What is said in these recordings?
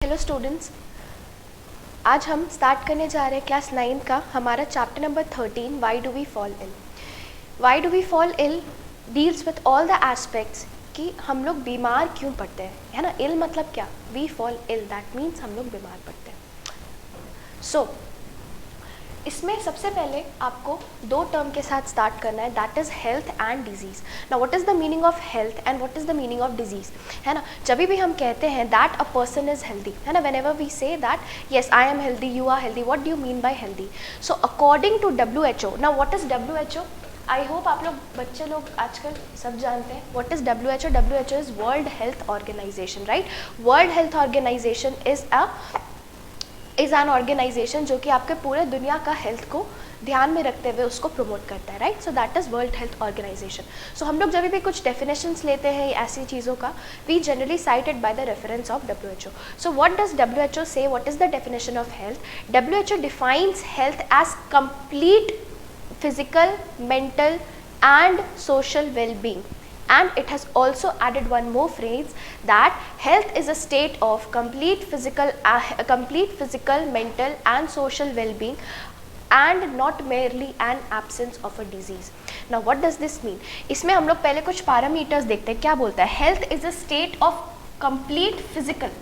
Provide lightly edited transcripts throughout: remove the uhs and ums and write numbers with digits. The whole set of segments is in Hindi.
हेलो स्टूडेंट्स, आज हम स्टार्ट करने जा रहे हैं क्लास 9 का हमारा chapter number 13 why do we fall ill. Why do we fall ill deals with all the aspects कि हम लोग बीमार क्यों पड़ते हैं, है ना। इल मतलब क्या, we fall ill, that means हम लोग बीमार पड़ते हैं। सो इसमें सबसे पहले आपको दो टर्म के साथ स्टार्ट करना है, that is health and disease. Now what is the meaning of health and what is the meaning of disease, है ना। जब भी हम कहते हैं that a person is healthy, है ना, whenever we say that yes I am healthy, you are healthy, what do you mean by healthy. So according to WHO, now what is WHO, I hope आप लोग बच्चे लोग आजकल सब जानते हैं what is WHO। WHO is world health organisation, right. World health organisation is an organisation जो कि आपके पूरे दुनिया का हेल्थ को ध्यान में रखते हुए उसको प्रमोट करता है, right. So that is world health Organization. So हम लोग जब भी कुछ डेफिनेशंस लेते हैं ऐसी चीज़ों का, we generally cited by the reference of WHO. So what does WHO say, what is the definition of health. WHO defines health as complete physical, mental and social well-being, and it has also added one more phrase that health is a state of complete physical, mental and social well-being and not merely an absence of a disease. Now what does this mean? इसमें हम लोग पहले कुछ पैरामीटर्स देखते हैं। क्या बोलता है, health is a state of complete physical,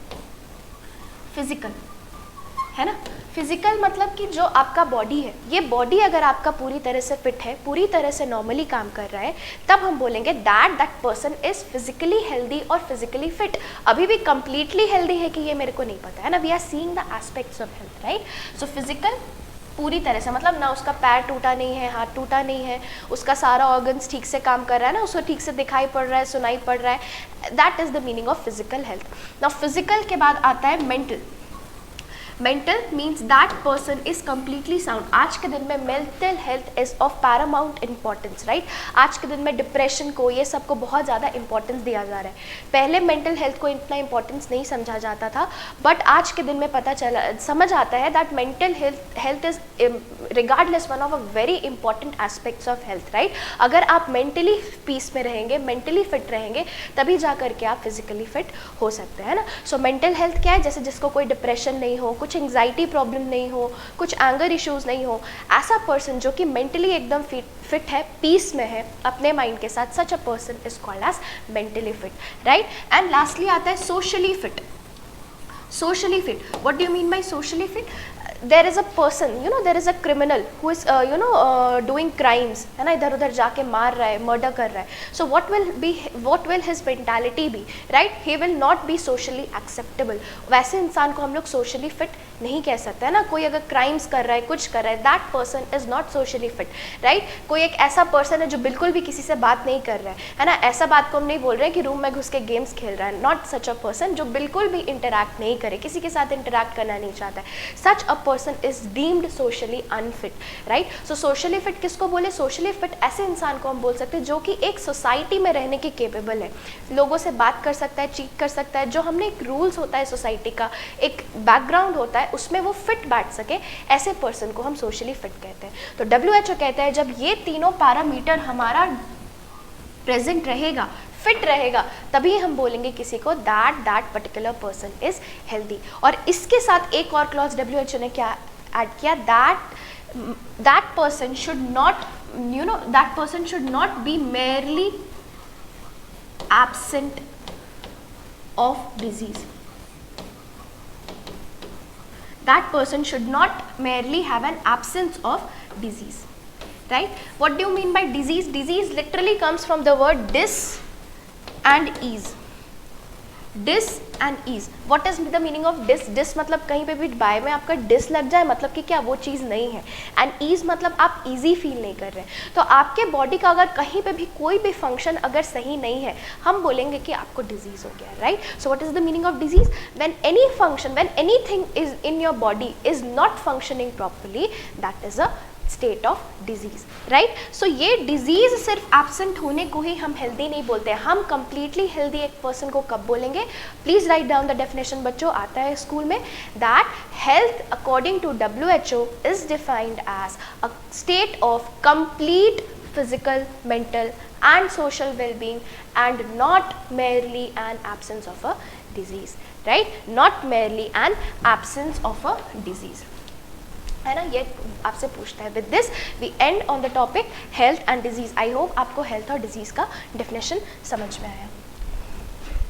है ना। फिजिकल मतलब कि जो आपका बॉडी है, ये बॉडी अगर आपका पूरी तरह से फिट है, पूरी तरह से नॉर्मली काम कर रहा है, तब हम बोलेंगे that person is physically healthy और फिजिकली फिट। अभी भी कंप्लीटली हेल्दी है कि ये मेरे को नहीं पता, है ना। We are seeing the aspects of health, right. So physical पूरी तरह से मतलब ना उसका पैर टूटा नहीं है, हाथ टूटा नहीं है, उसका सारा ऑर्गन्स ठीक से काम कर रहा है ना, उसको ठीक से दिखाई पड़ रहा है, सुनाई पड़ रहा है, that is the meaning of physical health. Now physical के बाद आता है mental. Mental means that person is completely sound. आज के दिन में mental health is of Paramount importance, right. आज के दिन में डिप्रेशन को, ये सबको बहुत ज़्यादा इंपॉर्टेंस दिया जा रहा है। पहले मेंटल हेल्थ को इतना इंपॉर्टेंस नहीं समझा जाता था, बट आज के दिन में पता चला, समझ आता है that mental health is regardless one of a very important aspects of health, right. अगर आप मेंटली पीस में रहेंगे, मेंटली फिट रहेंगे, तभी जा करके आप फिजिकली फिट हो सकते हैं ना। सो मेंटल हेल्थ क्या है, जैसे जिसको कोई डिप्रेशन नहीं हो, कुछ एंग्जाइटी प्रॉब्लम नहीं हो, कुछ एंगर इश्यूज नहीं हो, ऐसा पर्सन जो कि मेंटली एकदम फिट है, पीस में है अपने माइंड के साथ, such a person is called as mentally fit, right. And lastly आता है socially fit. Socially fit, what do you mean by socially fit. there is a person, you know, there is a criminal who is doing crimes, है ना, इधर उधर जाके मार रहा है, मर्डर कर रहा है। so what will his mentality be, right? he will not be socially acceptable. वैसे इंसान को हम लोग socially fit नहीं कह सकते, है ना। कोई अगर क्राइम्स कर रहा है, कुछ कर रहा है, that person is not socially fit, right. कोई एक ऐसा पर्सन है जो बिल्कुल भी किसी से बात नहीं कर रहा है ना, ऐसा बात को हम नहीं बोल रहे हैं कि रूम में घुस के गेम्स खेल रहा है, नॉट सच अ पर्सन। जो बिल्कुल भी इंटरैक्ट नहीं करे, किसी के साथ इंटरैक्ट करना नहीं चाहता है, such a person is deemed socially unfit, right. So socially fit किसको बोले, सोशली फिट ऐसे इंसान को हम बोल सकते हैं जो कि एक सोसाइटी में रहने के केपेबल है, लोगों से बात कर सकता है, चीट कर सकता है, जो हमने एक रूल्स होता है सोसाइटी का, एक बैकग्राउंड होता है, उसमें वो फिट बैठ सके, ऐसे पर्सन को हम सोशली फिट कहते हैं। तो WHO कहता है जब ये तीनों पैरामीटर हमारा प्रेजेंट रहेगा, फिट रहेगा, तभी हम बोलेंगे किसी को that particular person is healthy. और इसके साथ एक और क्लॉज WHO ने क्या ऐड किया, that person should not, you know, that person should not be merely absent of disease. That person should not merely have an absence of disease, right? What do you mean by disease? Disease literally comes from the word dis and ease. Dis and ease. What is the meaning of dis? Dis मतलब कहीं पे भी बाय में आपका dis लग जाए, मतलब कि क्या वो चीज़ नहीं है। and ease मतलब आप easy फील नहीं कर रहे हैं। तो आपके बॉडी का अगर कहीं पे भी कोई भी फंक्शन अगर सही नहीं है, हम बोलेंगे कि आपको डिजीज हो गया, right. So what is the meaning of disease, when any function, when anything is in your body is not functioning properly, that is a state of disease, right. So ये डिजीज सिर्फ एब्सेंट होने को ही हम हेल्दी नहीं बोलते हैं। हम कंप्लीटली हेल्दी एक पर्सन को कब बोलेंगे, please write down the definition बच्चों, आता है स्कूल में, that health according to WHO is defined as a state of complete physical, mental and social well-being and not merely an absence of a disease, right, not merely an absence of a disease, है ना, ये आपसे पूछता है। With this we end on the topic health and disease. I hope आपको हेल्थ और डिजीज का डेफिनेशन समझ में आया।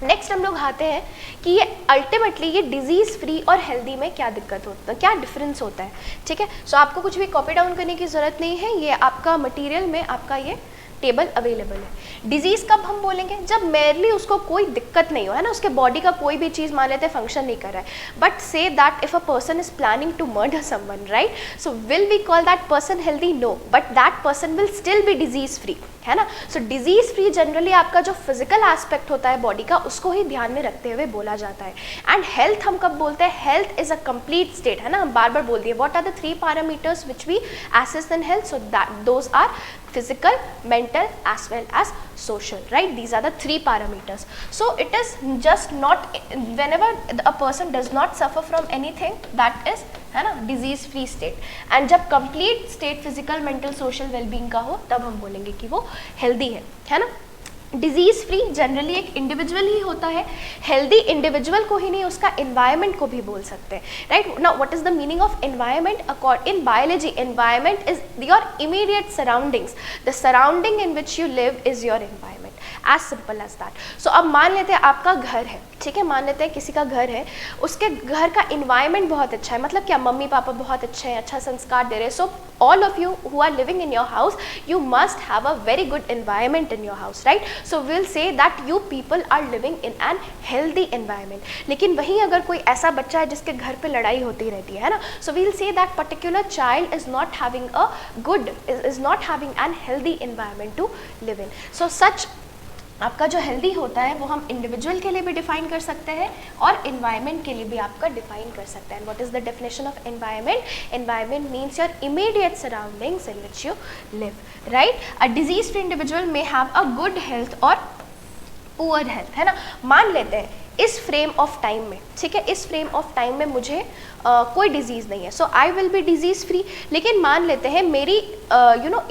नेक्स्ट हम लोग आते हैं कि ये अल्टीमेटली ये डिजीज़ फ्री और हेल्दी में क्या दिक्कत होता है, क्या डिफरेंस होता है, ठीक है। सो आपको कुछ भी कॉपी डाउन करने की ज़रूरत नहीं है, ये आपका मटेरियल में आपका ये टेबल अवेलेबल है। डिजीज़ कब हम बोलेंगे, जब मेयरली उसको कोई दिक्कत नहीं हो, है ना, उसके बॉडी का कोई भी चीज़ मान लेते हैं फंक्शन नहीं कर रहा है, but say that if a person is planning to murder someone, right, so will we call that person healthy? No, but that person will still be disease free, है ना। सो डिजीज़ फ्री जनरली आपका जो फिजिकल एस्पेक्ट होता है बॉडी का, उसको ही ध्यान में रखते हुए बोला जाता है। एंड हेल्थ हम कब बोलते हैं, health is a complete state, है ना, हम बार बार बोल दिए what are the 3 parameters which we assess in health, so that those are physical, mental as well as social, right? These are the 3 parameters. So it is just not, whenever a person does not suffer from anything, that is, है ना, disease free state. And जब complete state physical, mental, social well-being का हो, तब हम बोलेंगे कि वो healthy है ना। डिजीज़ फ्री जनरली एक इंडिविजुअल ही होता है, हेल्दी इंडिविजुअल को ही नहीं, उसका इन्वायरमेंट को भी बोल सकते हैं, right. Now what is the meaning of environment? In biology environment is your immediate surroundings, the surrounding in which you live is your environment, as simple as that. So अब मान लेते हैं आपका घर है, ठीक है, मान लेते हैं किसी का घर है, उसके घर का इन्वायरमेंट बहुत अच्छा है, मतलब क्या, मम्मी पापा बहुत अच्छे हैं, अच्छा संस्कार दे रहे हैं। सो all of you who are living in your house, you must have a very good environment in your house, right? So we'll say that you people are living in an healthy environment. लेकिन वहीं अगर कोई ऐसा बच्चा है जिसके घर पे लड़ाई होती रहती है ना, so we'll say that particular child is not having a good, is not having an healthy environment to live in. So such आपका जो हेल्दी होता है वो हम इंडिविजुअल के लिए भी डिफाइन कर सकते हैं और इन्वायरमेंट के लिए भी आपका डिफाइन कर सकते हैं। What is the definition of environment? Environment means your immediate surroundings in which you live, right. A disease free individual may have a good health और पुअर हेल्थ, है ना। मान लेते हैं इस फ्रेम ऑफ टाइम में, ठीक है, इस फ्रेम ऑफ टाइम में मुझे कोई डिजीज़ नहीं है, so I will be disease free. लेकिन मान लेते हैं मेरी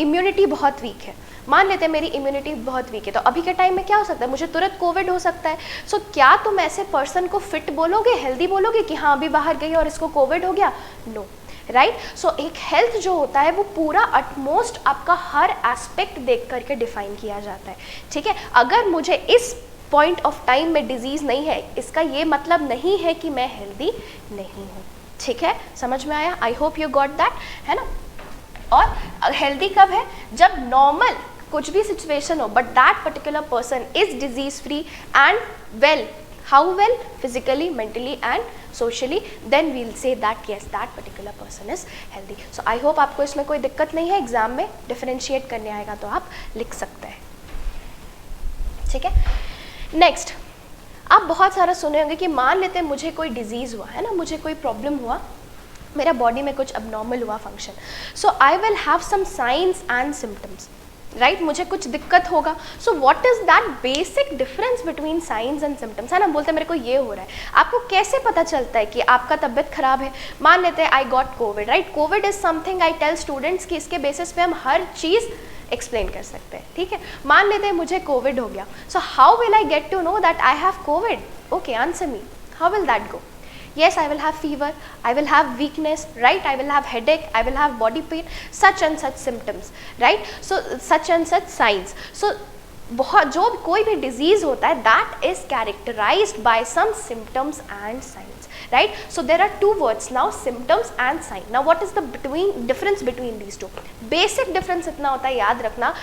इम्यूनिटी बहुत वीक है, मान लेते हैं मेरी इम्यूनिटी बहुत वीक है, तो अभी के टाइम में क्या हो सकता है, मुझे तुरंत कोविड हो सकता है। सो क्या तुम ऐसे पर्सन को फिट बोलोगे, हेल्दी बोलोगे कि हाँ अभी बाहर गई और इसको कोविड हो गया? No, right. सो एक हेल्थ जो होता है वो पूरा अटमोस्ट आपका हर एस्पेक्ट देख करके डिफाइन किया जाता है, ठीक है। अगर मुझे इस पॉइंट ऑफ टाइम में डिजीज़ नहीं है, इसका ये मतलब नहीं है कि मैं हेल्दी नहीं हूँ, ठीक है, समझ में आया? I hope you got that, है ना। और हेल्दी कब है? जब नॉर्मल कुछ भी सिचुएशन हो, but that particular person is disease free and well, how well? Physically, mentally and socially, then we'll say that yes that particular person is healthy. So I hope आपको इसमें कोई दिक्कत नहीं है, एग्जाम में डिफरेंशिएट करने आएगा तो आप लिख सकते हैं, ठीक है। नेक्स्ट, आप बहुत सारा सुने होंगे कि मान लेते हैं मुझे कोई डिजीज़ हुआ है ना, मुझे कोई प्रॉब्लम हुआ, मेरा बॉडी में कुछ अबनॉर्मल हुआ function, so I will have some signs and symptoms, right, मुझे कुछ दिक्कत होगा। So what is that basic difference between signs and symptoms, है ना। बोलते हैं मेरे को ये हो रहा है, आपको कैसे पता चलता है कि आपका तबीयत खराब है? मान लेते हैं I got covid, right, covid is something I tell students कि इसके बेसिस पे हम हर चीज़ एक्सप्लेन कर सकते हैं, ठीक है। मान लेते हैं मुझे कोविड हो गया, so how will I get to know that I have covid? Okay, answer me, how will that go? Yes, I will have fever, I will have weakness, right, I will have headache, I will have body pain, such and such symptoms, right, so such and such signs. So बहुत जो कोई भी डिजीज़ होता है that is characterized by some symptoms and signs, right. So there are two words now, symptoms and sign. Now what is the difference between these two? Basic difference इतना होता है, याद रखना।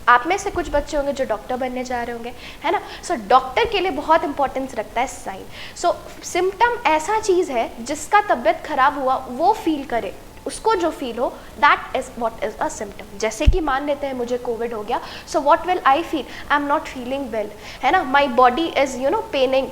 आप में से कुछ बच्चे होंगे जो डॉक्टर बनने जा रहे होंगे, है ना। सो डॉक्टर के लिए बहुत इंपॉर्टेंस रखता है साइन। सो सिम्टम ऐसा चीज़ है जिसका तबीयत खराब हुआ वो फील करे, उसको जो फील हो, that is what is a symptom. जैसे कि मान लेते हैं मुझे कोविड हो गया, so what will I feel? I am not feeling well, है ना, my body is Penning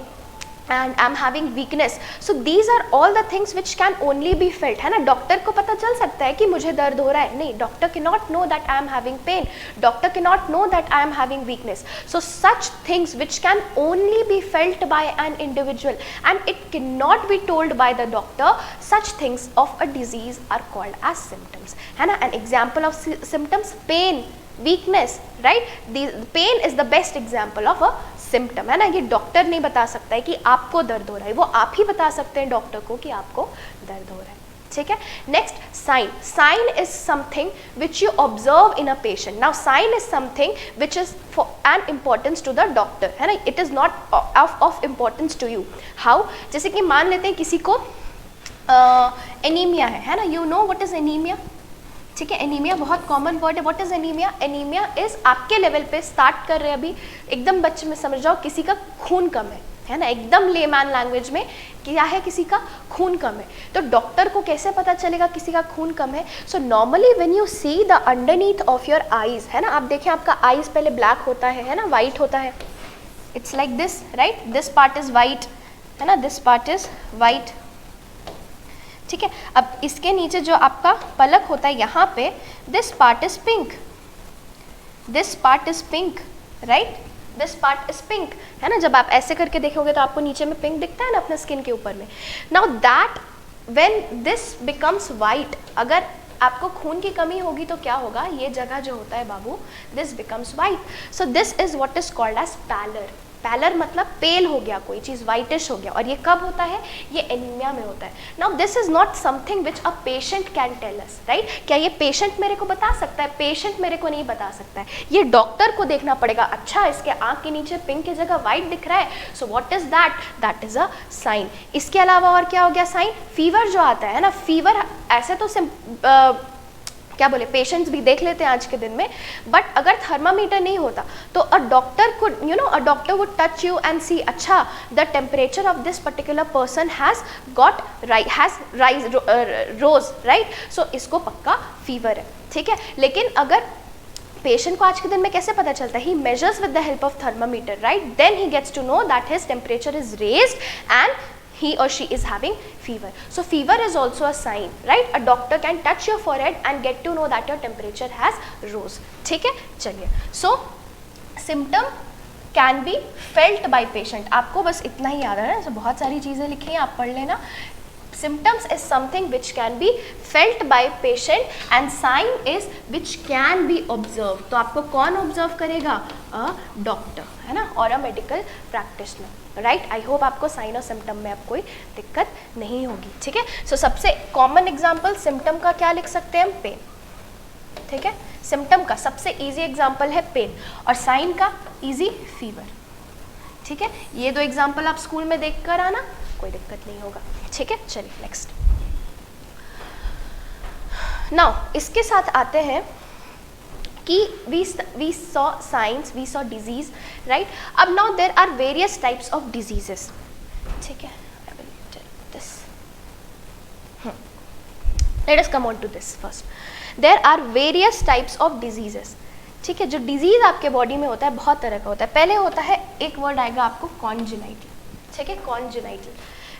and I'm having weakness. So these are all the things which can only be felt, है ना। डॉक्टर को पता चल सकता है कि मुझे दर्द हो रहा है, नहीं, doctor cannot know that I am having pain, doctor cannot know that I am having weakness. So such things which can only be felt by an individual and it cannot be told by the doctor, such things of a disease are called as symptoms, है ना। An example of symptoms, pain, weakness, right, the pain is the best example of a symptom, है ना, ये डॉक्टर नहीं बता सकता है कि आपको दर्द हो रहा है, वो आप ही बता सकते हैं डॉक्टर को कि आपको दर्द हो रहा है, ठीक है। Next, sign. Sign is something which you observe in a patient. Now sign is something which is for an importance to the doctor, है ना, it is not of importance to you. How? जैसे कि मान लेते हैं किसी को एनीमिया है ना, you know what is anaemia, ठीक है। एनीमिया बहुत कॉमन वर्ड है। What is anaemia? Anaemia is आपके लेवल पे स्टार्ट कर रहे हैं अभी, एकदम बच्चे में समझ जाओ, किसी का खून कम है ना, एकदम लेमैन लैंग्वेज में क्या है, किसी का खून कम है। तो डॉक्टर को कैसे पता चलेगा किसी का खून कम है? So normally when you see the underneath of your eyes, है ना, आप देखें आपका आईज पहले ब्लैक होता है ना, वाइट होता है, it's like this, right, this part is white, है ना, दिस पार्ट इज वाइट, ठीक है। अब इसके नीचे जो आपका पलक होता है यहाँ पे, this part is pink, this part is pink, right, this part is pink, है ना। जब आप ऐसे करके देखोगे तो आपको नीचे में पिंक दिखता है ना अपने स्किन के ऊपर में। Now that when this becomes white, अगर आपको खून की कमी होगी तो क्या होगा, ये जगह जो होता है बाबू, this becomes white. So this is what is called as pallor. Pallor मतलब पेल हो गया, कोई चीज़ वाइटिश हो गया, और ये कब होता है, ये एनीमिया में होता है। Now this is not something which a patient can tell us, right. क्या ये पेशेंट मेरे को बता सकता है? पेशेंट मेरे को नहीं बता सकता है, ये डॉक्टर को देखना पड़ेगा। अच्छा, इसके आंख के नीचे पिंक की जगह वाइट दिख रहा है, so what is that? That is a sign. इसके अलावा और क्या हो गया साइन? फीवर जो आता है ना, फीवर ऐसे तो क्या बोले, पेशेंट्स भी देख लेते हैं आज के दिन में, बट अगर थर्मामीटर नहीं होता तो a doctor could, you know, a doctor would touch you and see, अच्छा the temperature of this particular person has got rose, right, so इसको पक्का फीवर है, ठीक है। लेकिन अगर पेशेंट को आज के दिन में कैसे पता चलता है? He measures with the help of thermometer, right, then he gets to know that his temperature is raised and he or she is having fever. So fever is also a sign, right? A doctor can touch your forehead and get to know that your temperature has rose. ठीक है, चलिए. So symptom can be felt by patient. आपको बस इतना ही याद है ना, बहुत सारी चीज़ें लिखी हैं, आप पढ़ लेना. Symptoms is something which can be felt by patient and sign is which can be observed. तो आपको कौन observe करेगा? A doctor, है ना, और a medical practitioner. Right, I hope आपको साइन और सिम्टम में अब कोई दिक्कत नहीं होगी, ठीक है। सो सबसे कॉमन एग्जाम्पल सिम्टम का क्या लिख सकते हैं हम? पेन, ठीक है। सिम्टम का सबसे इजी एग्जाम्पल है पेन, और साइन का इजी फीवर, ठीक है। ये दो एग्जाम्पल आप स्कूल में देख कर आना, कोई दिक्कत नहीं होगा, ठीक है। चलिए नेक्स्ट। नाउ इसके साथ आते हैं कि we saw signs, we saw disease, right? अब now there are various types of diseases, ठीक है। I will tell this. Let us come on to this first. There are various types of diseases, ठीक है। जो डिजीज आपके बॉडी में होता है बहुत तरह का होता है। पहले होता है, एक वर्ड आएगा आपको कॉन्जेनाइटल, ठीक है, कॉन्जेनाइटल,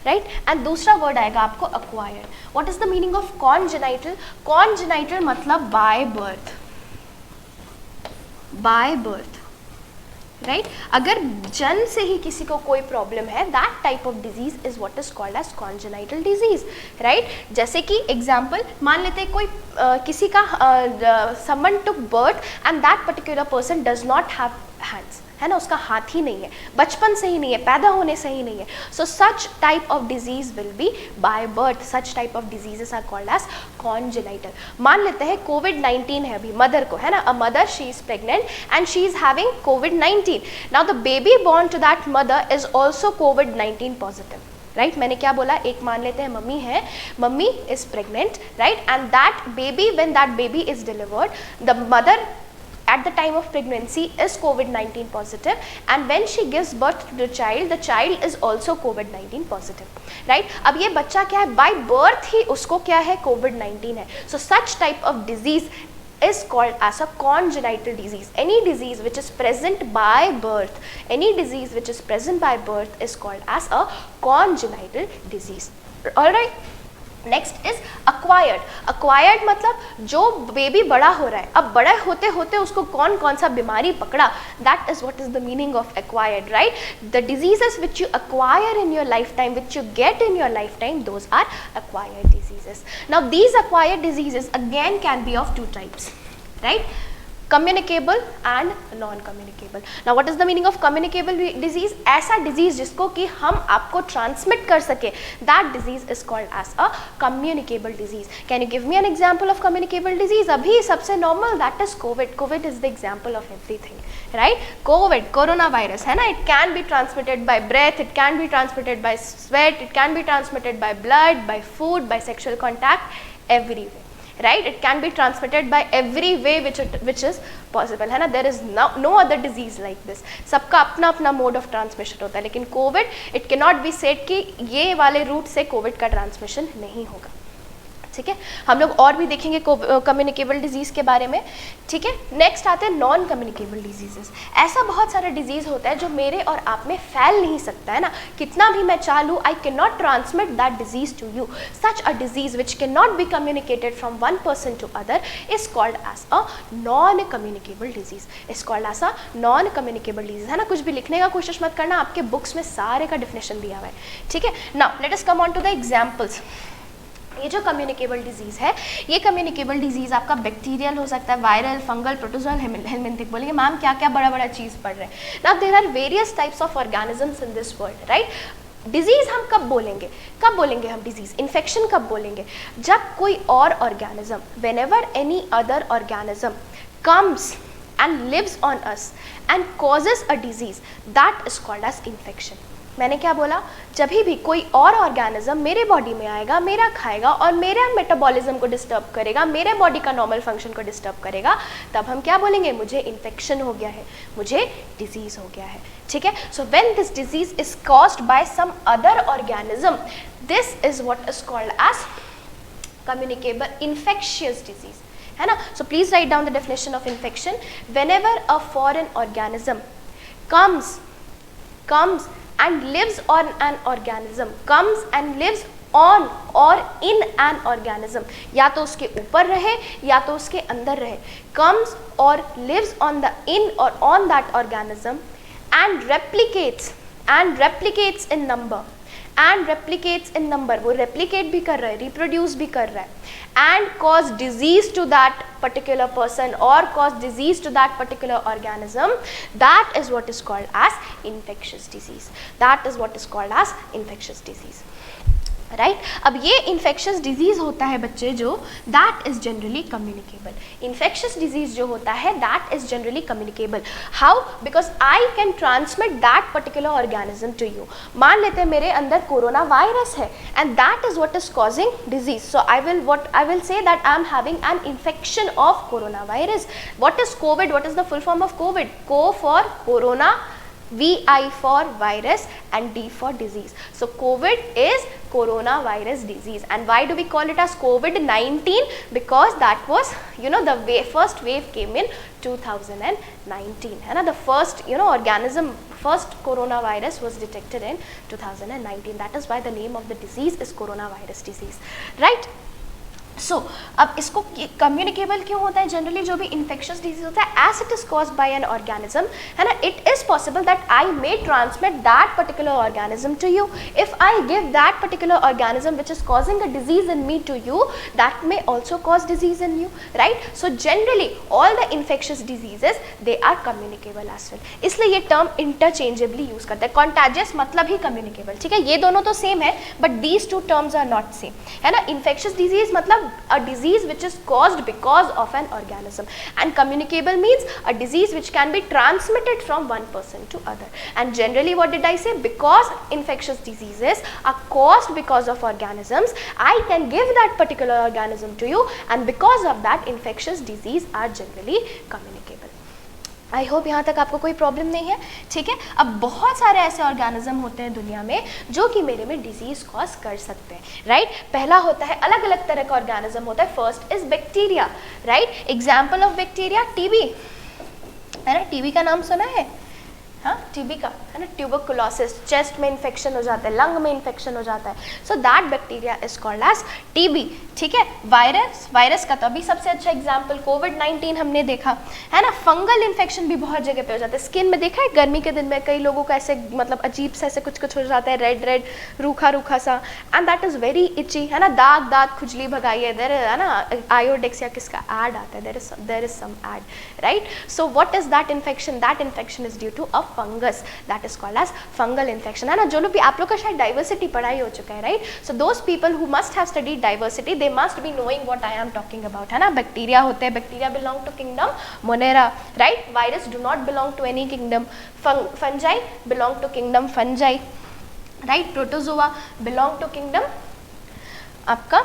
राइट, एंड दूसरा वर्ड आएगा आपको acquired. What is the meaning of congenital? Congenital मतलब by birth, by birth, right. अगर जन्म से ही किसी को कोई प्रॉब्लम है, that type of disease is what is called as congenital disease, right. जैसे कि एग्जाम्पल मान लेते हैं कोई किसी का someone took birth and that particular person does not have hands, है ना, उसका हाथ ही नहीं है, बचपन से ही नहीं है, पैदा होने से ही नहीं है. So such type of disease will be by birth. Such type of diseases are called as congenital. मान लेते हैं कोविड-19 है अभी मदर को, है ना, a mother she is pregnant and she is having covid. Now the baby born to that mother is also covid positive, right. मैंने क्या बोला, एक मान लेते हैं मम्मी है, mummy is pregnant, right, and that baby, when that baby is delivered, the mother at the time of pregnancy is COVID-19 positive, and when she gives birth to the child is also COVID-19 positive, right. अब ये बच्चा क्या है, by birth ही उसको क्या है, COVID-19 है. So such type of disease is called as a congenital disease. Any disease which is present by birth, any disease which is present by birth is called as a congenital disease. All right. Next is acquired. Acquired मतलब जो बेबी बड़ा हो रहा है, अब बड़ा होते होते उसको कौन कौन सा बीमारी पकड़ा, that is what is the meaning of acquired, right. The diseases which you acquire in your lifetime, which you get in your lifetime, those are acquired diseases. Now these acquired diseases again can be of two types, right. Communicable and non communicable. Now what is the meaning of communicable disease? ऐसा डिजीज जिसको कि हम आपको ट्रांसमिट कर सके, that disease is called as a communicable disease. Can you give me an example of communicable disease? अभी सबसे normal that is covid. Covid is the example of everything, right? Covid, corona virus है ना, it can be transmitted by breath, it can be transmitted bye sweat, it can be transmitted by blood, by food, by sexual contact, every way, right? It can be transmitted by every way which is possible, है ना? There is no other disease like this. सबका अपना अपना mode of transmission होता है, लेकिन Covid it cannot be said कि ये वाले रूट से कोविड का ट्रांसमिशन नहीं होगा, ठीक है? हम लोग और भी देखेंगे कम्युनिकेबल डिजीज के बारे में, ठीक है? नेक्स्ट आते हैं नॉन कम्युनिकेबल डिजीजेस। ऐसा बहुत सारा डिजीज होता है जो मेरे और आप में फैल नहीं सकता है ना, कितना भी मैं चाह लूँ, I can not transmit that disease to you. Such a disease which can not be communicated from one person to other is called as a non communicable disease, is called as a non communicable disease, है ना? कुछ भी लिखने का कोशिश मत करना, आपके बुक्स में सारे का डिफिनेशन दिया हुआ है, ठीक है? Now let us come on to the examples. ये जो कम्युनिकेबल डिजीज़ है, ये कम्युनिकेबल डिजीज़ आपका बैक्टीरियल हो सकता है, वायरल, फंगल, प्रोटोजोअल, हेलमिंथिक। बोलेंगे मैम क्या क्या बड़ा बड़ा चीज़ पढ़ रहे हैं? Now there are various types of organisms in this world, right? Disease हम कब बोलेंगे हम डिजीज़? इन्फेक्शन कब बोलेंगे? जब कोई और organism, whenever any other organism comes and lives on us and causes a disease, that is called as infection. मैंने क्या बोला? जब भी कोई और ऑर्गेनिज्म मेरे बॉडी में आएगा, मेरा खाएगा और मेरे मेटाबॉलिज्म को डिस्टर्ब करेगा, मेरे बॉडी का नॉर्मल फंक्शन को डिस्टर्ब करेगा, तब हम क्या बोलेंगे? मुझे इन्फेक्शन हो गया है, मुझे डिजीज हो गया है, ठीक है? So when this disease is caused by some other organism, this is what is called as communicable infectious disease, है ना? So please write down the definition of infection. Whenever a foreign organism comes and lives on an organism, comes and lives on or in an organism, या तो उसके ऊपर रहे या तो उसके अंदर रहे, comes or lives on the in or on that organism and replicates in number, वो replicate भी कर रहा है, reproduce भी कर रहा है, and cause disease to that particular person or cause disease to that particular organism, that is what is called as infectious disease. That is what is called as infectious disease. Right? अब ये इन्फेक्शस डिजीज़ होता है बच्चे जो, that is generally communicable. Infectious disease जो होता है that is generally communicable. How? Because I can transmit that particular organism to you. मान लेते हैं मेरे अंदर कोरोना वायरस है and that is what is causing disease, so I will say that I am having an infection of corona virus. What is covid? What is the full form of COVID? CO for corona, VI for virus and D for disease. So COVID is coronavirus disease, and why do we call it as COVID-19? Because that was, the first wave came in 2019, है ना? The first, organism, first coronavirus was detected in 2019. That is why the name of the disease is coronavirus disease, right? सो अब इसको कम्युनिकेबल क्यों होता है? जनरली जो भी इन्फेक्शियस डिजीज होता है, as it is caused by an organism, है ना, it is possible that I may transmit that particular organism to you. If I give that particular organism which is causing a disease in me to you, that may also cause disease in you, right? So generally all the infectious diseases they are communicable as well, इसलिए ये टर्म इंटरचेंजेबली यूज करते हैं। कॉन्टेजियस मतलब ही कम्युनिकेबल, ठीक है? ये दोनों तो सेम है, but these two terms are not same, है ना? इन्फेक्शियस डिजीज मतलब a disease which is caused because of an organism, and communicable means a disease which can be transmitted from one person to other. And generally what did I say? Because infectious diseases are caused because of organisms, I can give that particular organism to you, and because of that infectious disease are generally communicable. I hope यहाँ तक आपको कोई प्रॉब्लम नहीं है, ठीक है? अब बहुत सारे ऐसे ऑर्गेनिज्म होते हैं दुनिया में जो कि मेरे में डिजीज कॉज कर सकते हैं, राइट? पहला होता है, अलग अलग तरह का ऑर्गेनिज्म होता है। First is bacteria, right? Example of bacteria TB, है ना? टीबी का नाम सुना है हाँ टीबी का है ना, ट्यूबरकुलोसिस, चेस्ट में इन्फेक्शन हो जाता है, लंग में इन्फेक्शन हो जाता है, so that bacteria is called as TB. ठीक है, वायरस का तो अभी सबसे अच्छा एग्जांपल कोविड-19 हमने देखा है ना। फंगल इन्फेक्शन भी बहुत जगह पे हो जाता है, स्किन में देखा है गर्मी के दिन में कई लोगों का ऐसे मतलब अजीब से ऐसे कुछ कुछ हो जाता है, रेड रूखा सा, एंड दैट इज वेरी इची है ना, दाग खुजली भगाइए, देयर है ना आयोडेक्स या किसका ऐड आता है, there is some ad right. So what is that infection? That infection is due to a fungus, that is called as fungal infection है ना। जो लोग भी आप लोग का शायद डाइवर्सिटी पढ़ाई हो चुका है right, so those people who must have studied diversity they must be knowing what I am talking about है ना। बैक्टीरिया होते हैं, bacteria belong to kingdom Monera right, virus do not belong to any kingdom, fungi belong to kingdom Fungi right, protozoa belong to kingdom आपका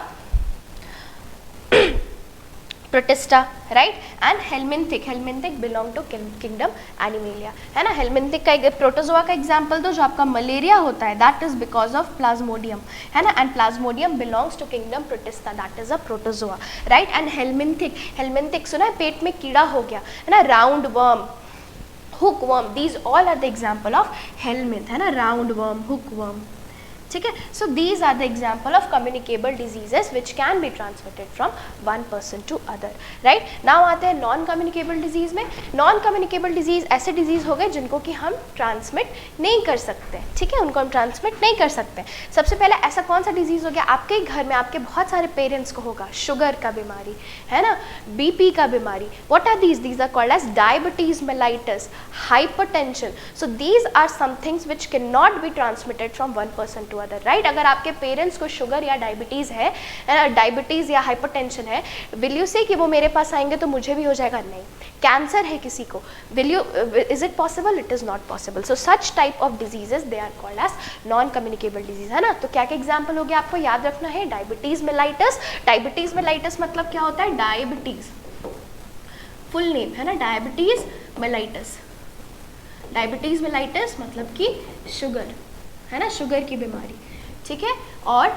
Protista right, and helminthic belong to kingdom Animalia है ना। हेलमिंथिक का एक प्रोटोजोआ का एग्जांपल दो, जो आपका मलेरिया होता है that is because of plasmodium है ना, and plasmodium belongs to kingdom protista, that is a protozoa right. And helminthic सुना है, पेट में कीड़ा हो गया है ना, round worm, hook worm, these all are the example of helminth है ना, राउंड वर्म, हुक वर्म। ठीक है, so these are the example of communicable diseases which can be transmitted from one person to other right. Now आते हैं नॉन कम्युनिकेबल डिजीज में। नॉन कम्युनिकेबल डिजीज ऐसे डिजीज हो गए जिनको कि हम ट्रांसमिट नहीं कर सकते, ठीक है, उनको हम ट्रांसमिट नहीं कर सकते। सबसे पहले ऐसा कौन सा डिजीज हो गया, आपके ही घर में आपके बहुत सारे पेरेंट्स को होगा, शुगर का बीमारी है ना, बीपी का बीमारी। What are these are called as diabetes mellitus, hypertension. So these are some things which can not be transmitted from one person to other right. अगर आपके पेरेंट्स को शुगर या डायबिटीज है, डायबिटीज या हाइपरटेंशन है, विल यू से कि वो मेरे पास आएंगे तो मुझे भी हो जाएगा? नहीं। कैंसर है किसी को, will you, is it possible? It is not possible. So such type of diseases they are called as non communicable disease है ना। तो क्या क्या एग्जाम्पल हो गया, आपको याद रखना है। डायबिटीज मेलाइटिस, डायबिटीज मेलाइटिस मतलब क्या होता है, डायबिटीज फुल नेम है ना, डायबिटीज मेलाइटिस, डायबिटीज मेलाइटिस मतलब कि शुगर है ना, शुगर की बीमारी, ठीक है। और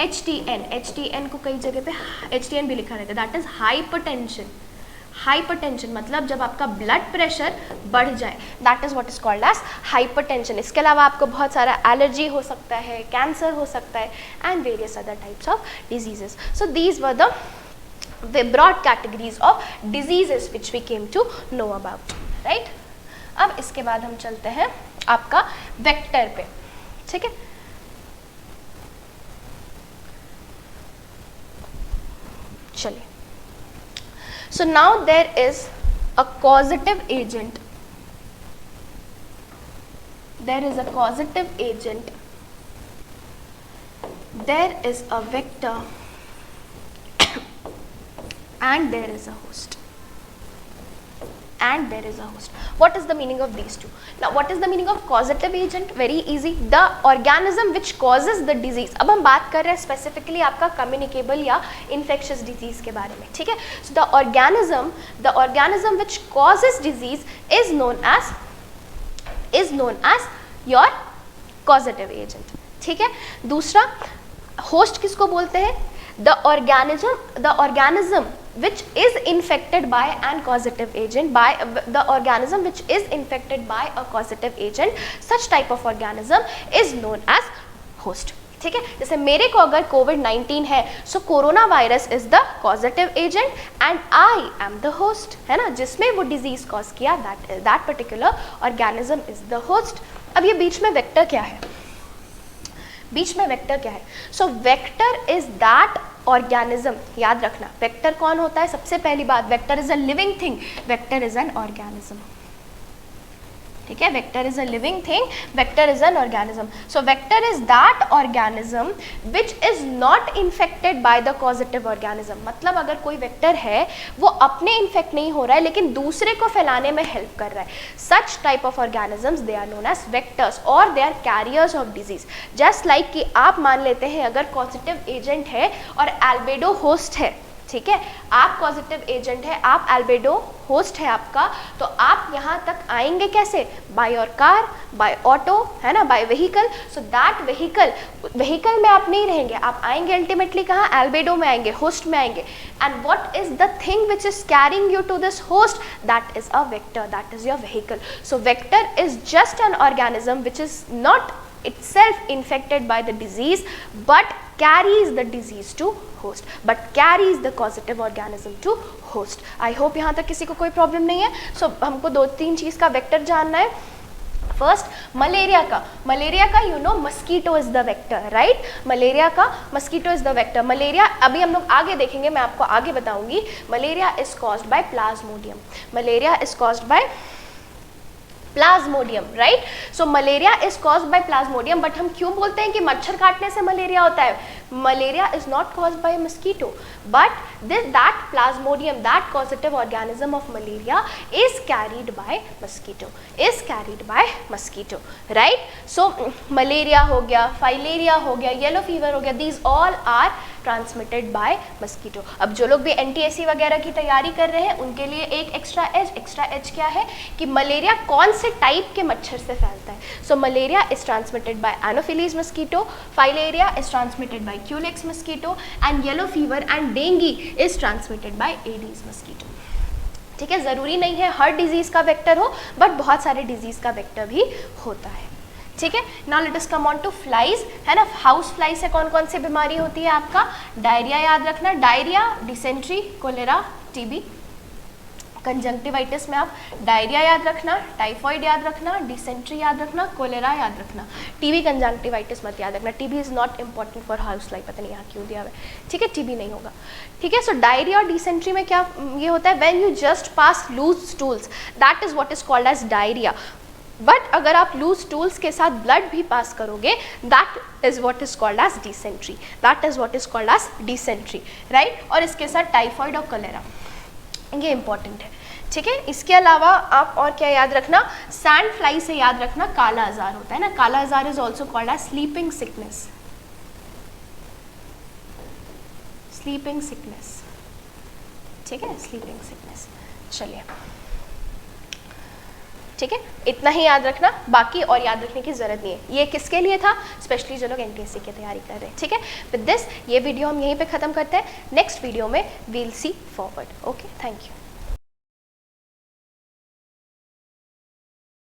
HTN को कई जगह पे HTN भी लिखा रहता है, दैट इज हाइपरटेंशन। हाइपरटेंशन मतलब जब आपका ब्लड प्रेशर बढ़ जाए, that is what is called as hypertension. इसके अलावा आपको बहुत सारा एलर्जी हो सकता है, कैंसर हो सकता है, and various other types of diseases. So these were the broad categories of diseases which we came to know about, right? अब इसके बाद हम चलते हैं आपका वेक्टर पे, ठीक है। चलिए, so now there is a causative agent, there is a causative agent, there is a vector and there is a host, and there is a host. What is the meaning of these two? Now what is the meaning of causative agent? Very easy, the organism which causes the disease. अब हम बात कर रहे हैं स्पेसिफिकली आपका कम्युनिकेबल या इन्फेक्शियस डिजीज के बारे में, ठीक है। सो the organism which causes disease is known as your causative agent, ठीक है। दूसरा, होस्ट किसको बोलते हैं? The organism which is infected by an causative agent, by the organism which is infected by a causative agent, such type of organism is known as host, ठीक है। जैसे मेरे को अगर कोविड-19 है, so corona virus is the causative agent and I am the host, है ना, जिसमें वो डिजीज कॉज किया, that particular organism is the host. अब ये बीच में वेक्टर क्या है? बीच में वेक्टर क्या है? सो वेक्टर इज दैट ऑर्गेनिज्म, याद रखना, वेक्टर कौन होता है? सबसे पहली बात, vector is a living thing, vector is an organism, ठीक है। Vector is a living thing, vector is an organism. So vector is that organism which is not infected by the causative organism. मतलब अगर कोई वेक्टर है, वो अपने इन्फेक्ट नहीं हो रहा है लेकिन दूसरे को फैलाने में हेल्प कर रहा है, such type of organisms they are known as vectors और they are carriers of disease. Just like कि आप मान लेते हैं अगर कॉजेटिव एजेंट है और एल्बेडो होस्ट है, ठीक है, आप पॉजिटिव एजेंट है, आप एल्बेडो होस्ट है आपका, तो आप यहाँ तक आएंगे कैसे? By your car, by auto, है ना, by vehicle. So that vehicle में आप नहीं रहेंगे, आप आएंगे अल्टीमेटली कहाँ? एल्बेडो में आएंगे, होस्ट में आएंगे। And what is the thing which is carrying you to this host? That is a vector, that is your vehicle. So vector is just an organism which is not itself infected by the disease but carries the disease to host, but carries the causative organism to host. I hope यहाँ तक किसी को कोई प्रॉब्लम नहीं है। सो हमको 2-3 चीज़ का वेक्टर जानना है। फर्स्ट मलेरिया का you know mosquito is the vector, right? Malaria का mosquito is the vector. Malaria अभी हम लोग आगे देखेंगे, मैं आपको आगे बताऊंगी। Malaria is caused by Plasmodium, malaria is caused by Plasmodium, right? So malaria is caused by Plasmodium, but हम क्यों बोलते हैं कि मच्छर काटने से मलेरिया होता है? Malaria is not caused by mosquito, but that Plasmodium, that causative organism of malaria is carried by mosquito, right? So malaria हो गया, filaria हो गया, yellow fever हो गया, these all are transmitted by mosquito. अब जो लोग भी NTSC वगैरह की तैयारी कर रहे हैं उनके लिए एक एक्स्ट्रा एज क्या है कि मलेरिया कौन से टाइप के मच्छर से फैलता है। So malaria is transmitted by Anopheles mosquito, filaria is transmitted by Culex mosquito, and yellow fever and dengue is transmitted by Aedes mosquito. ठीक है, ज़रूरी नहीं है हर डिजीज का वेक्टर हो, बट बहुत सारे डिजीज का वेक्टर भी होता है। ठीक है, now let us come on to flies, है ना। हाउस फ्लाई से कौन कौन सी बीमारी होती है आपका? डायरिया याद रखना, diarrhoea, dysentery, cholera, TB. Conjunctivitis में आप डायरिया याद रखना, टाइफॉइड याद रखना, डिसेंट्री याद रखना, कोलेरा याद रखना। टीबी कंजंक्टिवाइटिस मत याद रखना, TB is not important for house fly, पता नहीं यहाँ क्यों दिया हुआ है। ठीक है, टीबी नहीं होगा। ठीक है, सो डायरिया और डिसेंट्री में क्या ये होता है? When you just pass loose stools, that is what is called as diarrhoea. But अगर आप लूज स्टूल्स के साथ ब्लड भी पास करोगे, that is what is called as dysentery, that is what is called as dysentery, right? और इसके साथ टाइफॉइड और कोलेरा, ये इंपॉर्टेंट है। ठीक है, इसके अलावा आप और क्या याद रखना? सैंड फ्लाई से याद रखना काला आजार होता है ना, kala azar is also called as sleeping sickness, sleeping sickness. ठीक है, स्लीपिंग सिकनेस। चलिए, ठीक है, इतना ही याद रखना, बाकी और याद रखने की जरूरत नहीं है। ये किसके लिए था? स्पेशली जो लोग NTSC की तैयारी कर रहे हैं। ठीक है, विद दिस ये वीडियो हम यहीं पे ख़त्म करते हैं। नेक्स्ट वीडियो में we'll see forward. Okay, thank you.